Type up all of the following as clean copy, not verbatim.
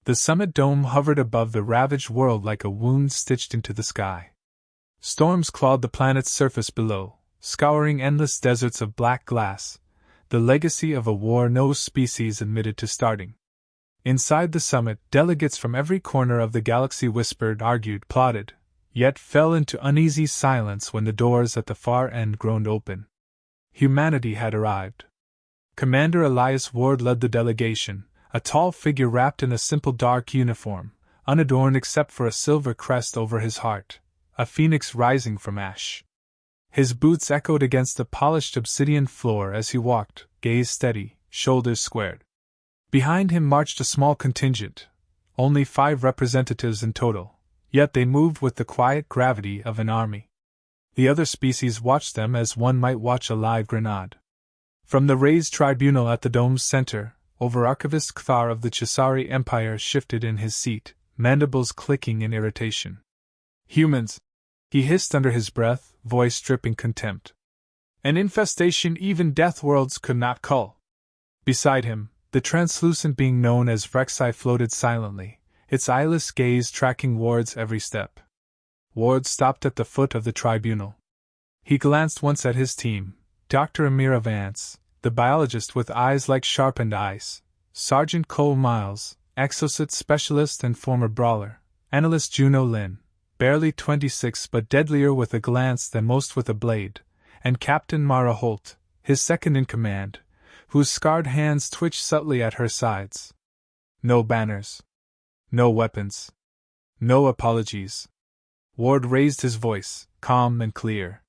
The summit dome hovered above the ravaged world like a wound stitched into the sky. Storms clawed the planet's surface below, scouring endless deserts of black glass, the legacy of a war no species admitted to starting. Inside the summit, delegates from every corner of the galaxy whispered, argued, plotted, yet fell into uneasy silence when the doors at the far end groaned open. Humanity had arrived. Commander Elias Ward led the delegation, a tall figure wrapped in a simple dark uniform, unadorned except for a silver crest over his heart, a phoenix rising from ash. His boots echoed against the polished obsidian floor as he walked, gaze steady, shoulders squared. Behind him marched a small contingent, only 5 representatives in total, yet they moved with the quiet gravity of an army. The other species watched them as one might watch a live grenade. From the raised tribunal at the dome's center, Over-Archivist Kthar of the Chisari Empire shifted in his seat, mandibles clicking in irritation. "Humans," he hissed under his breath, voice dripping contempt. "An infestation even Deathworlds could not cull." Beside him, the translucent being known as Vrexai floated silently, its eyeless gaze tracking Ward's every step. Ward stopped at the foot of the tribunal. He glanced once at his team, Dr. Amira Vance, the biologist with eyes like sharpened ice, Sergeant Cole Miles, exosuit specialist and former brawler, Analyst Juno Lin, barely 26 but deadlier with a glance than most with a blade, and Captain Mara Holt, his second in command, whose scarred hands twitched subtly at her sides. No banners. No weapons. No apologies. Ward raised his voice, calm and clear.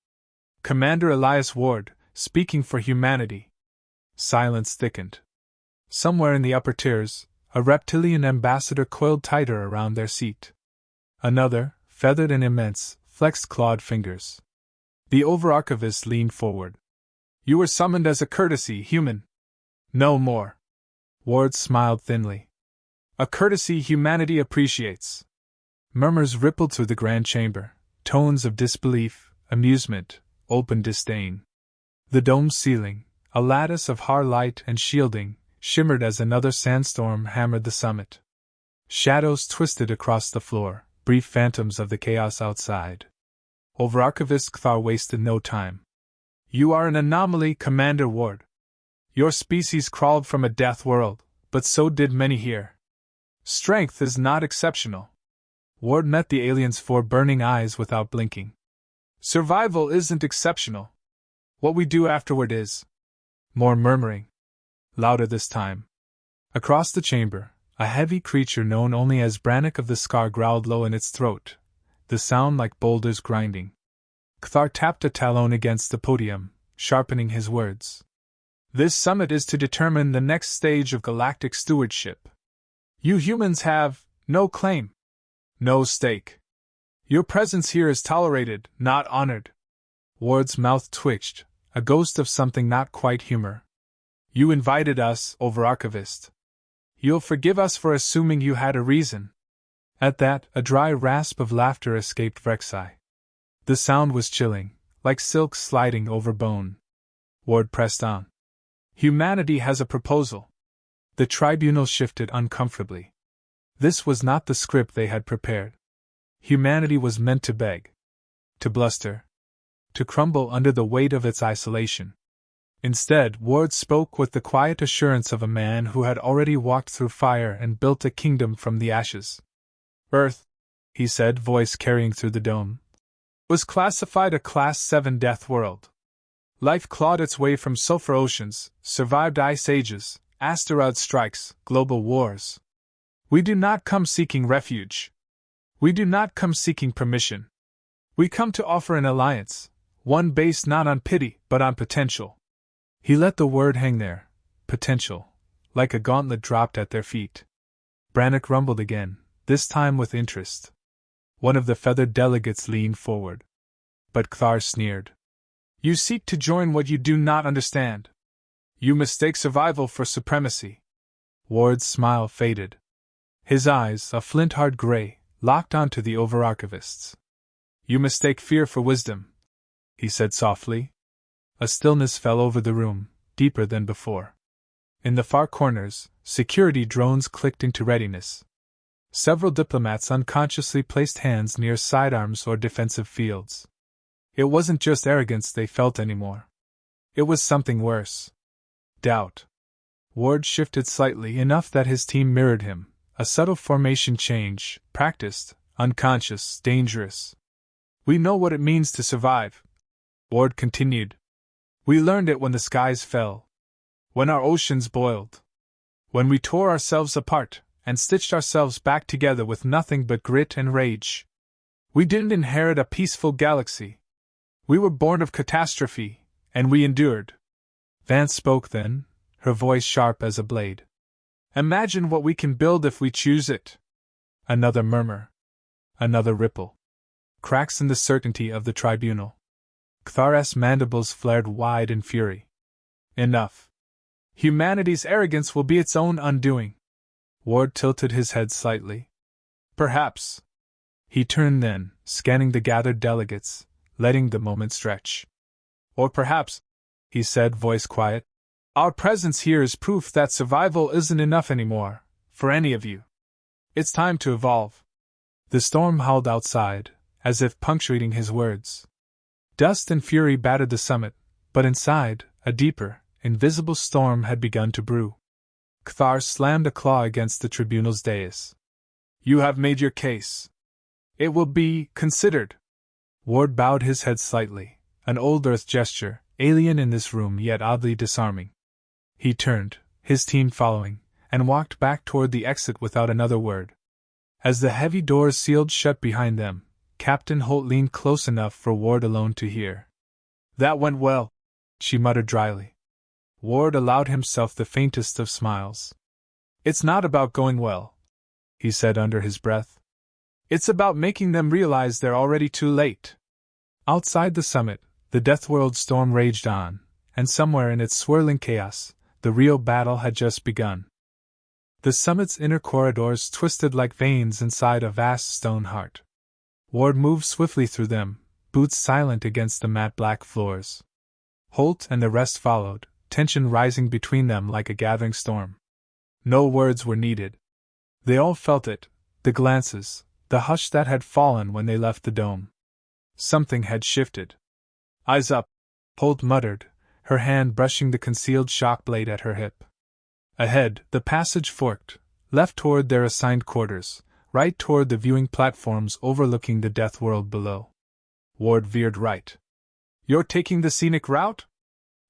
"Commander Elias Ward, speaking for humanity." Silence thickened. Somewhere in the upper tiers, a reptilian ambassador coiled tighter around their seat. Another, feathered and immense, flexed clawed fingers. The Over-Archivist leaned forward. "You were summoned as a courtesy, human. No more." Ward smiled thinly. "A courtesy humanity appreciates." Murmurs rippled through the grand chamber, tones of disbelief, amusement, open disdain. The dome's ceiling, a lattice of har light and shielding, shimmered as another sandstorm hammered the summit. Shadows twisted across the floor, brief phantoms of the chaos outside. Over-Archivist Kthar wasted no time. "You are an anomaly, Commander Ward. Your species crawled from a death world, but so did many here. Strength is not exceptional." Ward met the alien's 4 burning eyes without blinking. "Survival isn't exceptional. What we do afterward is." More murmuring. Louder this time. Across the chamber, a heavy creature known only as Brannock of the Scar growled low in its throat, the sound like boulders grinding. Kthar tapped a talon against the podium, sharpening his words. "This summit is to determine the next stage of galactic stewardship. You humans have no claim, no stake. Your presence here is tolerated, not honored." Ward's mouth twitched, a ghost of something not quite humor. "You invited us, Over-Archivist. You'll forgive us for assuming you had a reason." At that, a dry rasp of laughter escaped Vrexai. The sound was chilling, like silk sliding over bone. Ward pressed on. "Humanity has a proposal." The tribunal shifted uncomfortably. This was not the script they had prepared. Humanity was meant to beg, to bluster, to crumble under the weight of its isolation. Instead, Ward spoke with the quiet assurance of a man who had already walked through fire and built a kingdom from the ashes. "Earth," he said, voice carrying through the dome, "was classified a Class 7 death world. Life clawed its way from sulfur oceans, survived ice ages, asteroid strikes, global wars. We do not come seeking refuge. We do not come seeking permission. We come to offer an alliance, one based not on pity but on potential." He let the word hang there, potential, like a gauntlet dropped at their feet. Brannock rumbled again, this time with interest. One of the feathered delegates leaned forward. But Kthar sneered. "You seek to join what you do not understand. You mistake survival for supremacy." Ward's smile faded. His eyes, a flint-hard gray, locked onto the Over-Archivist's. "You mistake fear for wisdom," he said softly. A stillness fell over the room, deeper than before. In the far corners, security drones clicked into readiness. Several diplomats unconsciously placed hands near sidearms or defensive fields. It wasn't just arrogance they felt anymore. It was something worse. Doubt. Ward shifted slightly enough that his team mirrored him, a subtle formation change, practiced, unconscious, dangerous. We know what it means to survive, Ward continued. We learned it when the skies fell. When our oceans boiled. When we tore ourselves apart and stitched ourselves back together with nothing but grit and rage. We didn't inherit a peaceful galaxy. We were born of catastrophe, and we endured. Vance spoke then, her voice sharp as a blade. Imagine what we can build if we choose it. Another murmur. Another ripple. Cracks in the certainty of the tribunal. Kthar's mandibles flared wide in fury. Enough. Humanity's arrogance will be its own undoing. Ward tilted his head slightly. Perhaps. He turned then, scanning the gathered delegates, letting the moment stretch. Or perhaps, he said, voice quiet, our presence here is proof that survival isn't enough anymore, for any of you. It's time to evolve. The storm howled outside, as if punctuating his words. Dust and fury battered the summit, but inside, a deeper, invisible storm had begun to brew. Kthar slammed a claw against the tribunal's dais. You have made your case. It will be considered. Ward bowed his head slightly, an old earth gesture, alien in this room yet oddly disarming. He turned, his team following, and walked back toward the exit without another word. As the heavy doors sealed shut behind them, Captain Holt leaned close enough for Ward alone to hear. That went well, she muttered dryly. Ward allowed himself the faintest of smiles. It's not about going well, he said under his breath. It's about making them realize they're already too late. Outside the summit, the Deathworld storm raged on, and somewhere in its swirling chaos, the real battle had just begun. The summit's inner corridors twisted like veins inside a vast stone heart. Ward moved swiftly through them, boots silent against the matte black floors. Holt and the rest followed, tension rising between them like a gathering storm. No words were needed. They all felt it, the glances, the hush that had fallen when they left the dome. Something had shifted. Eyes up, Holt muttered, her hand brushing the concealed shock blade at her hip. Ahead, the passage forked, left toward their assigned quarters, right toward the viewing platforms overlooking the death world below. Ward veered right. You're taking the scenic route?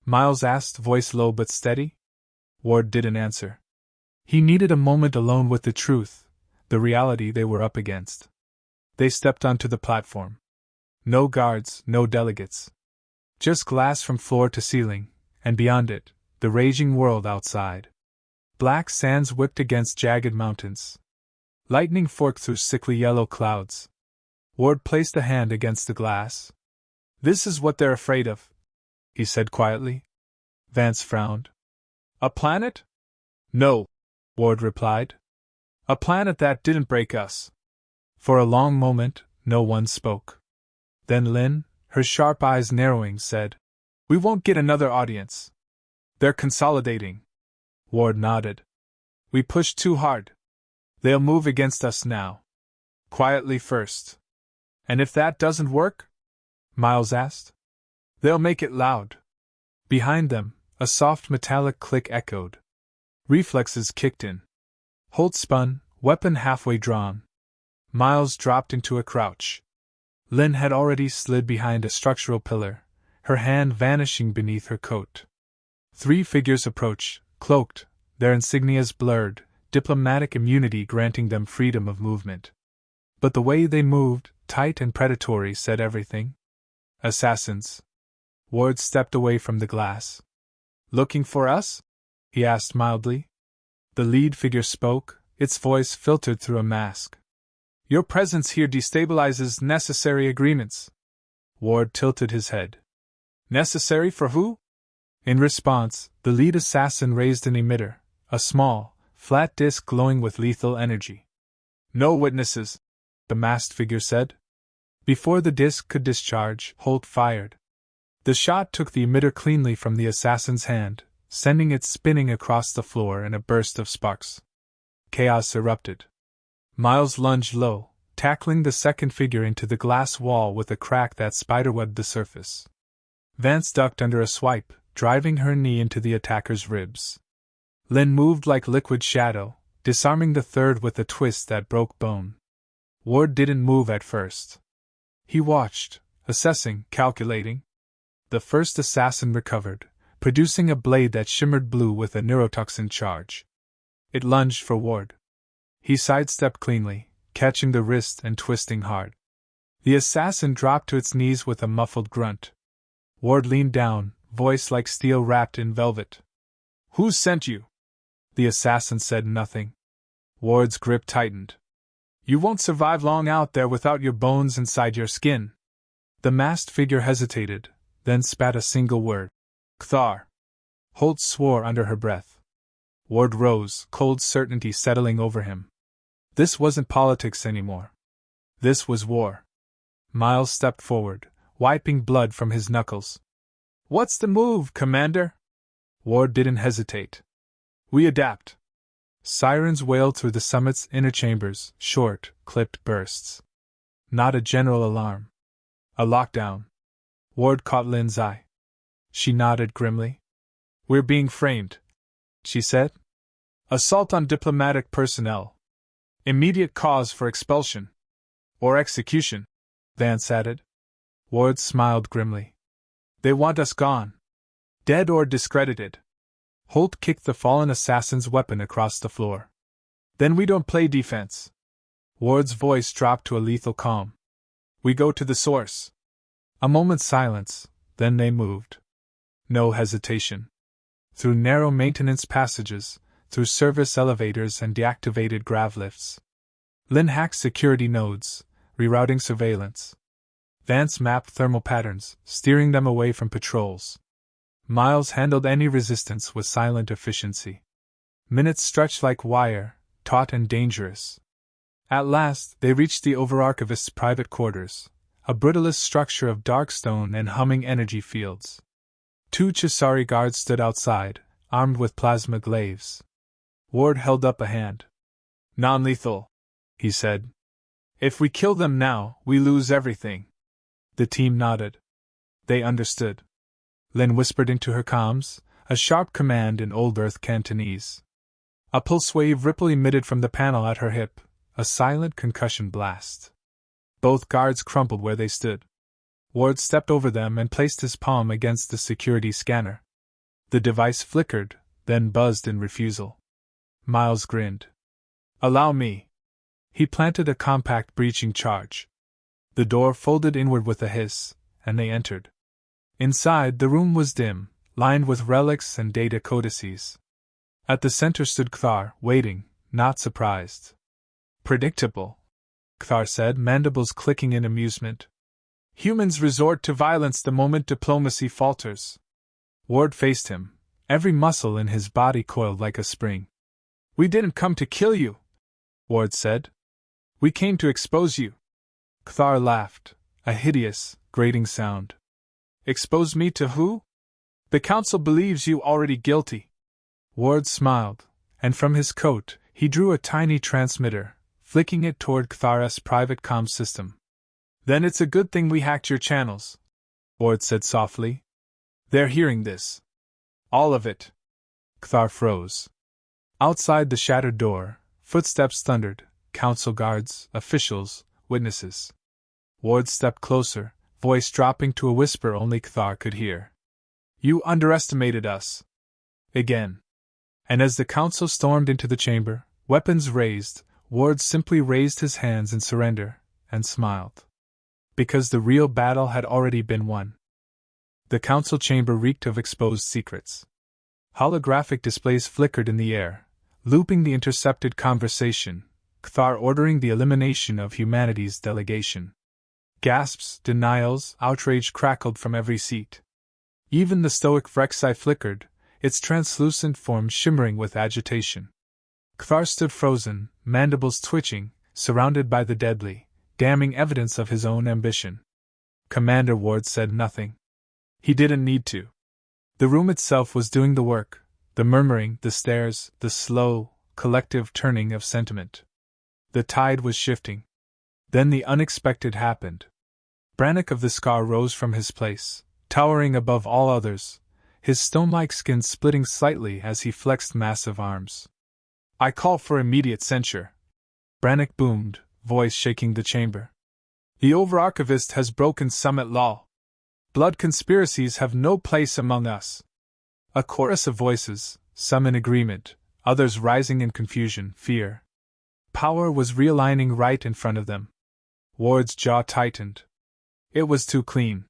Miles asked, voice low but steady. Ward didn't answer. He needed a moment alone with the truth, the reality they were up against. They stepped onto the platform. No guards, no delegates. Just glass from floor to ceiling, and beyond it, the raging world outside. Black sands whipped against jagged mountains. Lightning forked through sickly yellow clouds. Ward placed a hand against the glass. This is what they're afraid of, he said quietly. Vance frowned. A planet? No, Ward replied. A planet that didn't break us. For a long moment, no one spoke. Then Lynn, her sharp eyes narrowing, said, We won't get another audience. They're consolidating. Ward nodded. We pushed too hard. They'll move against us now. Quietly first. And if that doesn't work? Miles asked. They'll make it loud. Behind them, a soft metallic click echoed. Reflexes kicked in. Holt spun, weapon halfway drawn. Miles dropped into a crouch. Lynn had already slid behind a structural pillar, her hand vanishing beneath her coat. 3 figures approached, cloaked, their insignias blurred, diplomatic immunity granting them freedom of movement. But the way they moved, tight and predatory, said everything. Assassins. Ward stepped away from the glass. Looking for us? He asked mildly. The lead figure spoke, its voice filtered through a mask. Your presence here destabilizes necessary agreements. Ward tilted his head. Necessary for who? In response, the lead assassin raised an emitter, a small, flat disc glowing with lethal energy. No witnesses, the masked figure said. Before the disc could discharge, Holt fired. The shot took the emitter cleanly from the assassin's hand, sending it spinning across the floor in a burst of sparks. Chaos erupted. Miles lunged low, tackling the second figure into the glass wall with a crack that spiderwebbed the surface. Vance ducked under a swipe, driving her knee into the attacker's ribs. Lynn moved like liquid shadow, disarming the third with a twist that broke bone. Ward didn't move at first. He watched, assessing, calculating. The first assassin recovered, producing a blade that shimmered blue with a neurotoxin charge. It lunged for Ward. He sidestepped cleanly, catching the wrist and twisting hard. The assassin dropped to its knees with a muffled grunt. Ward leaned down, voice like steel wrapped in velvet. "Who sent you?" The assassin said nothing. Ward's grip tightened. "You won't survive long out there without your bones inside your skin." The masked figure hesitated, then spat a single word. "Kthar." Holt swore under her breath. Ward rose, cold certainty settling over him. This wasn't politics anymore. This was war. Miles stepped forward, wiping blood from his knuckles. "What's the move, Commander?" Ward didn't hesitate. "We adapt." Sirens wailed through the summit's inner chambers, short, clipped bursts. Not a general alarm. A lockdown. Ward caught Lynn's eye. She nodded grimly. "We're being framed," she said. "Assault on diplomatic personnel. Immediate cause for expulsion. Or execution," Vance added. Ward smiled grimly. "They want us gone. Dead or discredited." Holt kicked the fallen assassin's weapon across the floor. "Then we don't play defense." Ward's voice dropped to a lethal calm. "We go to the source." A moment's silence, then they moved. No hesitation. Through narrow maintenance passages, through service elevators and deactivated grav lifts. Lynn hacked security nodes, rerouting surveillance. Vance mapped thermal patterns, steering them away from patrols. Miles handled any resistance with silent efficiency. Minutes stretched like wire, taut and dangerous. At last, they reached the over-archivist's private quarters, a brutalist structure of dark stone and humming energy fields. 2 Chisari guards stood outside, armed with plasma glaives. Ward held up a hand. "Non-lethal," he said. "If we kill them now, we lose everything." The team nodded. They understood. Lynn whispered into her comms, a sharp command in Old Earth Cantonese. A pulse wave ripple emitted from the panel at her hip, a silent concussion blast. Both guards crumpled where they stood. Ward stepped over them and placed his palm against the security scanner. The device flickered, then buzzed in refusal. Miles grinned. "Allow me." He planted a compact breaching charge. The door folded inward with a hiss, and they entered. Inside, the room was dim, lined with relics and data codices. At the center stood Kthar, waiting, not surprised. "Predictable," Kthar said, mandibles clicking in amusement. "Humans resort to violence the moment diplomacy falters." Ward faced him, every muscle in his body coiled like a spring. "We didn't come to kill you," Ward said. "We came to expose you." Kthar laughed, a hideous, grating sound. "Expose me to who?" "The Council believes you already guilty." Ward smiled, and from his coat, he drew a tiny transmitter, flicking it toward Kthar's private comm system. "Then it's a good thing we hacked your channels," Ward said softly. "They're hearing this. All of it." Kthar froze. Outside the shattered door, footsteps thundered, council guards, officials, witnesses. Ward stepped closer, voice dropping to a whisper only Kthar could hear. "You underestimated us." Again. And as the council stormed into the chamber, weapons raised, Ward simply raised his hands in surrender, and smiled. Because the real battle had already been won. The council chamber reeked of exposed secrets. Holographic displays flickered in the air, looping the intercepted conversation, Kthar ordering the elimination of humanity's delegation. Gasps, denials, outrage crackled from every seat. Even the stoic Vrexai flickered, its translucent form shimmering with agitation. Kthar stood frozen, mandibles twitching, surrounded by the deadly, damning evidence of his own ambition. Commander Ward said nothing. He didn't need to. The room itself was doing the work, the murmuring, the stares, the slow, collective turning of sentiment. The tide was shifting. Then the unexpected happened. Brannock of the Scar rose from his place, towering above all others, his stone-like skin splitting slightly as he flexed massive arms. "I call for immediate censure," Brannock boomed, voice shaking the chamber. "The Over-Archivist has broken Summit law. Blood conspiracies have no place among us." A chorus of voices, some in agreement, others rising in confusion, fear. Power was realigning right in front of them. Ward's jaw tightened. It was too clean.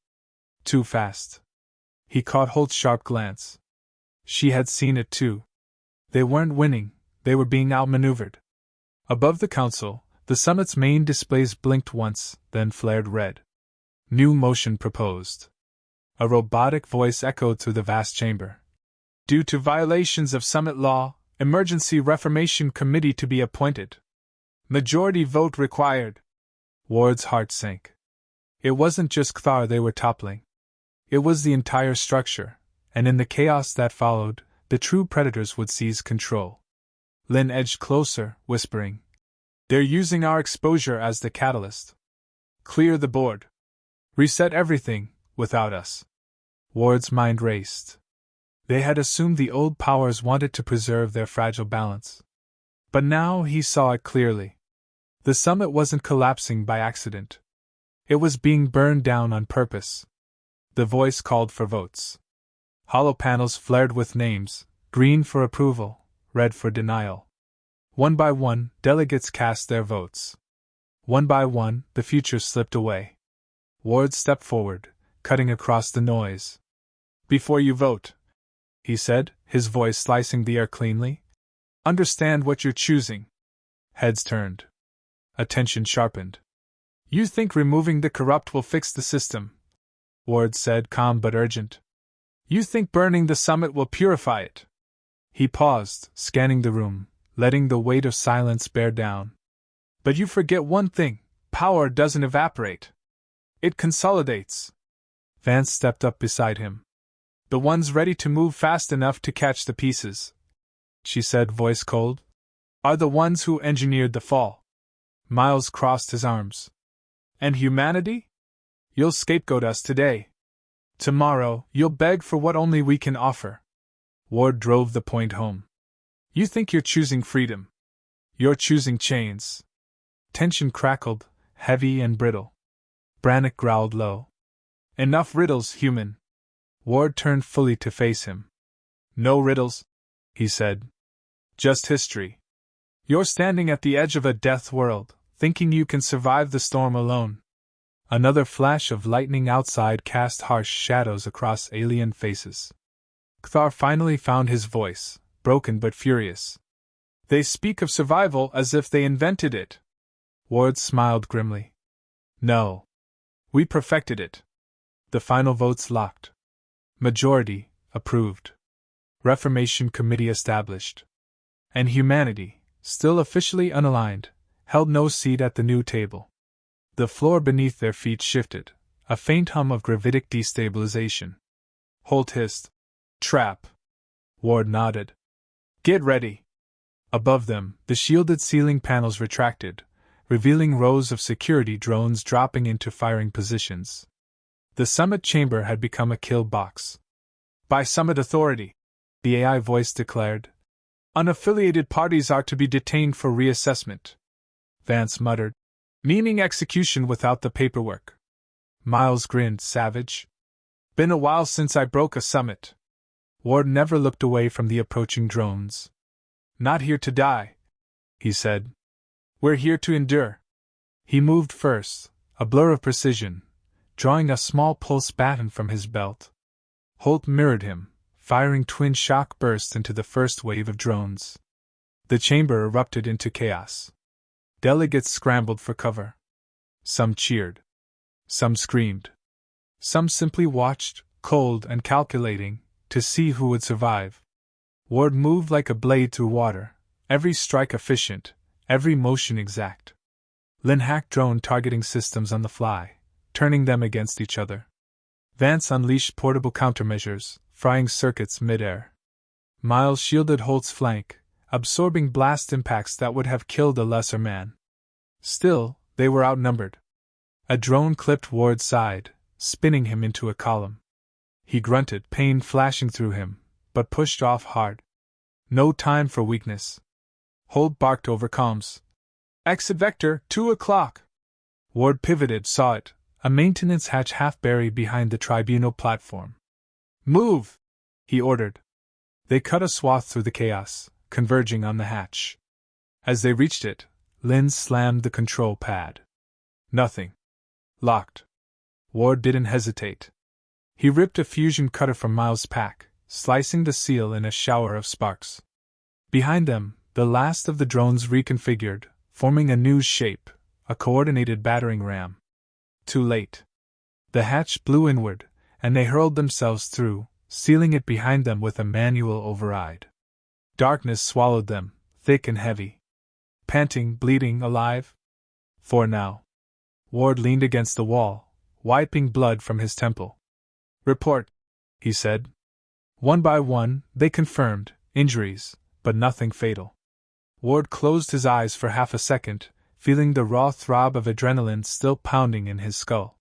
Too fast. He caught Holt's sharp glance. She had seen it too. They weren't winning, they were being outmaneuvered. Above the council, the summit's main displays blinked once, then flared red. New motion proposed. A robotic voice echoed through the vast chamber. "Due to violations of summit law, emergency reformation committee to be appointed. Majority vote required." Ward's heart sank. It wasn't just Kthar they were toppling. It was the entire structure, and in the chaos that followed, the true predators would seize control. Lynn edged closer, whispering, "They're using our exposure as the catalyst. Clear the board. Reset everything, without us." Ward's mind raced. They had assumed the old powers wanted to preserve their fragile balance. But now he saw it clearly. The summit wasn't collapsing by accident. It was being burned down on purpose. The voice called for votes. Hollow panels flared with names, green for approval, red for denial. One by one, delegates cast their votes. One by one, the future slipped away. Ward stepped forward, cutting across the noise. "Before you vote," he said, his voice slicing the air cleanly, "understand what you're choosing." Heads turned. Attention sharpened. "You think removing the corrupt will fix the system," Ward said, calm but urgent. "You think burning the summit will purify it." He paused, scanning the room, letting the weight of silence bear down. "But you forget one thing, power doesn't evaporate. It consolidates." Vance stepped up beside him. "The ones ready to move fast enough to catch the pieces," she said, voice cold, "are the ones who engineered the fall." Miles crossed his arms. "And humanity? You'll scapegoat us today. Tomorrow, you'll beg for what only we can offer." Ward drove the point home. "You think you're choosing freedom. You're choosing chains." Tension crackled, heavy and brittle. Brannock growled low. "Enough riddles, human." Ward turned fully to face him. "No riddles," he said. "Just history. You're standing at the edge of a death world, thinking you can survive the storm alone." Another flash of lightning outside cast harsh shadows across alien faces. Kthar finally found his voice, broken but furious. "They speak of survival as if they invented it." Ward smiled grimly. "No. We perfected it." The final votes locked. Majority, approved. Reformation Committee established. And humanity, still officially unaligned, held no seat at the new table. The floor beneath their feet shifted, a faint hum of gravitic destabilization. Holt hissed, "Trap." Ward nodded. "Get ready." Above them, the shielded ceiling panels retracted, revealing rows of security drones dropping into firing positions. The summit chamber had become a kill box. "By summit authority," the AI voice declared, "unaffiliated parties are to be detained for reassessment." Vance muttered, "Meaning execution without the paperwork." Miles grinned, savage. "Been a while since I broke a summit." Ward never looked away from the approaching drones. "Not here to die," he said. "We're here to endure." He moved first, a blur of precision, drawing a small pulse baton from his belt. Holt mirrored him, firing twin shock bursts into the first wave of drones. The chamber erupted into chaos. Delegates scrambled for cover. Some cheered. Some screamed. Some simply watched, cold and calculating, to see who would survive. Ward moved like a blade through water, every strike efficient, every motion exact. Lynn hacked drone targeting systems on the fly, turning them against each other. Vance unleashed portable countermeasures, frying circuits mid-air. Miles shielded Holt's flank, absorbing blast impacts that would have killed a lesser man. Still, they were outnumbered. A drone clipped Ward's side, spinning him into a column. He grunted, pain flashing through him, but pushed off hard. No time for weakness. Holt barked over comms. Exit vector, 2 o'clock. Ward pivoted, saw it, a maintenance hatch half buried behind the tribunal platform. Move! He ordered. They cut a swath through the chaos, converging on the hatch. As they reached it, Lynn slammed the control pad. Nothing. Locked. Ward didn't hesitate. He ripped a fusion cutter from Miles' pack, slicing the seal in a shower of sparks. Behind them, the last of the drones reconfigured, forming a new shape, a coordinated battering ram. Too late. The hatch blew inward, and they hurled themselves through, sealing it behind them with a manual override. Darkness swallowed them, thick and heavy. Panting, bleeding, alive? For now. Ward leaned against the wall, wiping blood from his temple. Report, he said. One by one, they confirmed injuries, but nothing fatal. Ward closed his eyes for half a second, feeling the raw throb of adrenaline still pounding in his skull.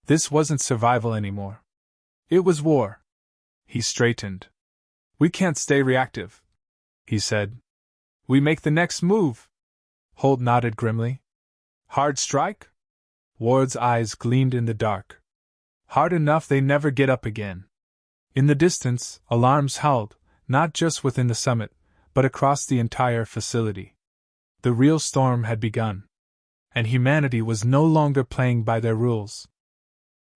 This wasn't survival anymore. It was war. He straightened. We can't stay reactive, he said. We make the next move. Holt nodded grimly. Hard strike? Ward's eyes gleamed in the dark. Hard enough they never get up again. In the distance, alarms howled, not just within the summit, but across the entire facility. The real storm had begun. And humanity was no longer playing by their rules.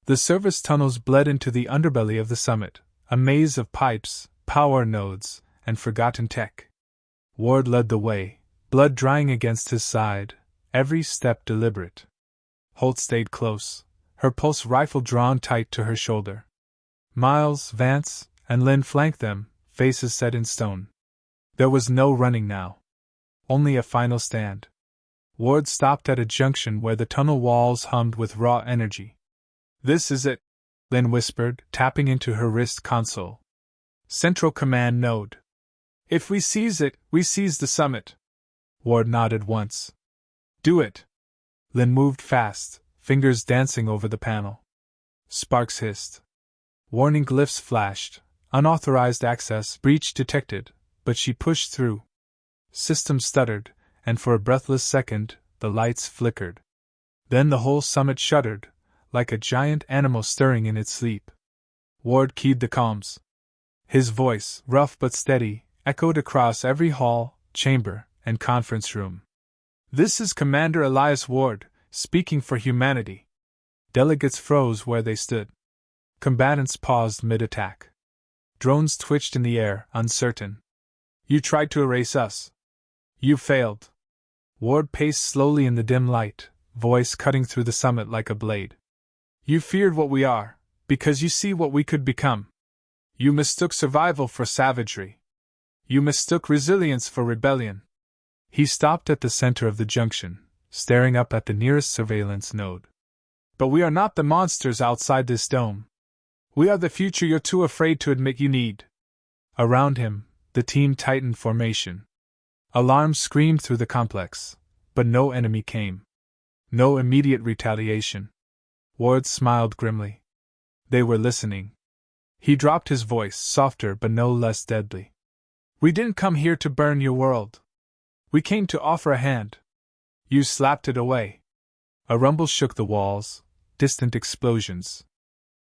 The service tunnels bled into the underbelly of the summit, a maze of pipes, power nodes, and forgotten tech. Ward led the way, blood drying against his side, every step deliberate. Holt stayed close, her pulse rifle drawn tight to her shoulder. Miles, Vance, and Lynn flanked them, faces set in stone. There was no running now. Only a final stand. Ward stopped at a junction where the tunnel walls hummed with raw energy. This is it, Lynn whispered, tapping into her wrist console. Central Command node. If we seize it, we seize the summit. Ward nodded once. Do it. Lynn moved fast, fingers dancing over the panel. Sparks hissed. Warning glyphs flashed, unauthorized access breach detected, but she pushed through. System stuttered, and for a breathless second, the lights flickered. Then the whole summit shuddered, like a giant animal stirring in its sleep. Ward keyed the comms. His voice, rough but steady, echoed across every hall, chamber, and conference room. This is Commander Elias Ward, speaking for humanity. Delegates froze where they stood. Combatants paused mid-attack. Drones twitched in the air, uncertain. You tried to erase us. You failed. Ward paced slowly in the dim light, voice cutting through the summit like a blade. You feared what we are, because you see what we could become. You mistook survival for savagery. You mistook resilience for rebellion. He stopped at the center of the junction, staring up at the nearest surveillance node. But we are not the monsters outside this dome. We are the future you're too afraid to admit you need. Around him, the team tightened formation. Alarms screamed through the complex, but no enemy came. No immediate retaliation. Ward smiled grimly. They were listening. He dropped his voice, softer but no less deadly. We didn't come here to burn your world. We came to offer a hand. You slapped it away. A rumble shook the walls, distant explosions.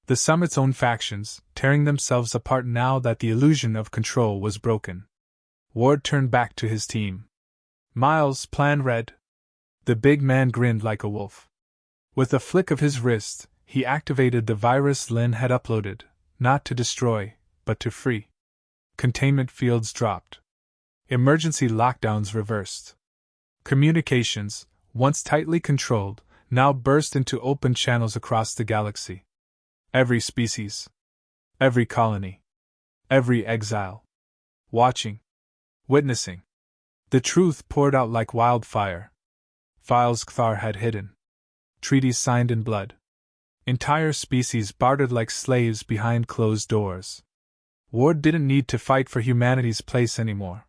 The summit's own factions, tearing themselves apart now that the illusion of control was broken. Ward turned back to his team. Miles, plan red. The big man grinned like a wolf. With a flick of his wrist, he activated the virus Lynn had uploaded, not to destroy, but to free. Containment fields dropped. Emergency lockdowns reversed. Communications, once tightly controlled, now burst into open channels across the galaxy. Every species. Every colony. Every exile. Watching. Witnessing. The truth poured out like wildfire. Files Kthar had hidden. Treaties signed in blood. Entire species bartered like slaves behind closed doors. Ward didn't need to fight for humanity's place anymore.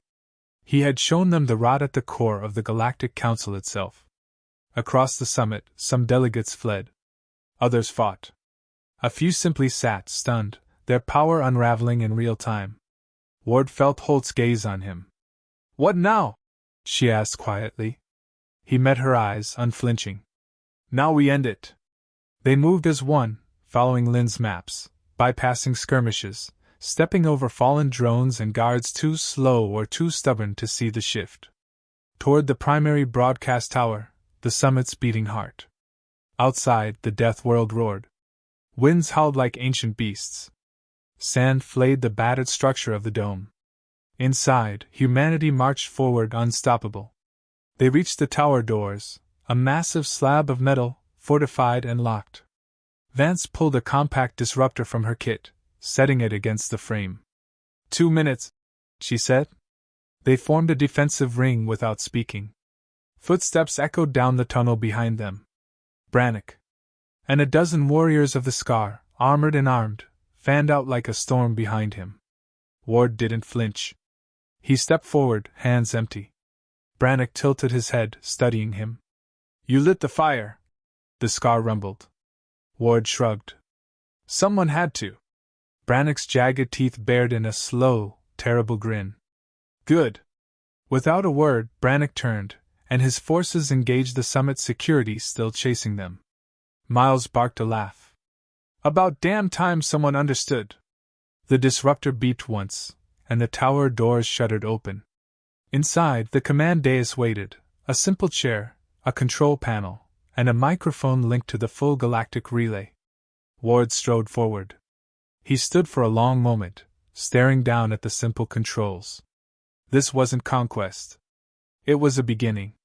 He had shown them the rot at the core of the Galactic Council itself. Across the summit, some delegates fled. Others fought. A few simply sat, stunned, their power unraveling in real time. Ward felt Holt's gaze on him. "What now?" she asked quietly. He met her eyes, unflinching. "Now we end it." They moved as one, following Lynn's maps, bypassing skirmishes, stepping over fallen drones and guards too slow or too stubborn to see the shift. Toward the primary broadcast tower, the summit's beating heart. Outside, the death world roared. Winds howled like ancient beasts. Sand flayed the battered structure of the dome. Inside, humanity marched forward unstoppable. They reached the tower doors, a massive slab of metal, fortified and locked. Vance pulled a compact disruptor from her kit, setting it against the frame. 2 minutes, she said. They formed a defensive ring without speaking. Footsteps echoed down the tunnel behind them. Brannock and a dozen warriors of the Scar, armored and armed, fanned out like a storm behind him. Ward didn't flinch. He stepped forward, hands empty. Brannock tilted his head, studying him. "You lit the fire," the Scar rumbled. Ward shrugged. "Someone had to." Brannock's jagged teeth bared in a slow, terrible grin. "Good." Without a word, Brannock turned, and his forces engaged the summit security still chasing them. Miles barked a laugh. "About damn time someone understood." The disruptor beeped once, and the tower doors shuddered open. Inside, the command dais waited, a simple chair, a control panel, and a microphone linked to the full galactic relay. Ward strode forward. He stood for a long moment, staring down at the simple controls. This wasn't conquest. It was a beginning.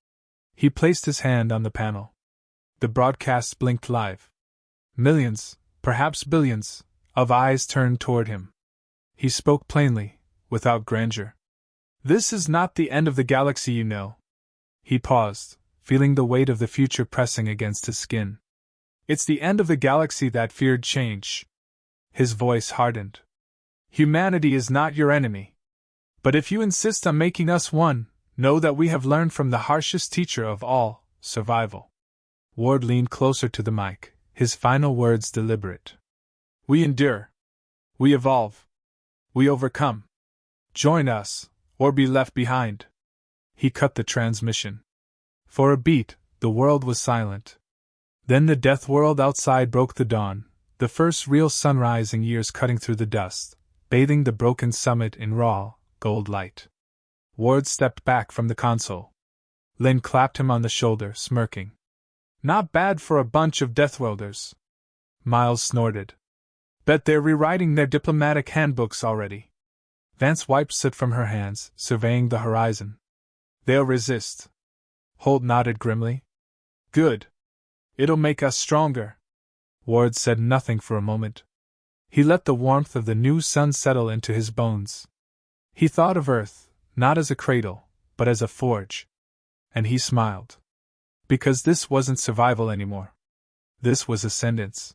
He placed his hand on the panel. The broadcast blinked live. Millions, perhaps billions, of eyes turned toward him. He spoke plainly, without grandeur. "This is not the end of the galaxy, you know." He paused, feeling the weight of the future pressing against his skin. "It's the end of the galaxy that feared change." His voice hardened. "Humanity is not your enemy. But if you insist on making us one, know that we have learned from the harshest teacher of all, survival." Ward leaned closer to the mic, his final words deliberate. "We endure. We evolve. We overcome. Join us, or be left behind." He cut the transmission. For a beat, the world was silent. Then the death world outside broke the dawn, the first real sunrise in years cutting through the dust, bathing the broken summit in raw, gold light. Ward stepped back from the console. Lynn clapped him on the shoulder, smirking. "Not bad for a bunch of Deathworlders." Miles snorted. "Bet they're rewriting their diplomatic handbooks already." Vance wiped soot from her hands, surveying the horizon. "They'll resist." Holt nodded grimly. "Good. It'll make us stronger." Ward said nothing for a moment. He let the warmth of the new sun settle into his bones. He thought of Earth, not as a cradle, but as a forge. And he smiled. Because this wasn't survival anymore. This was ascendance.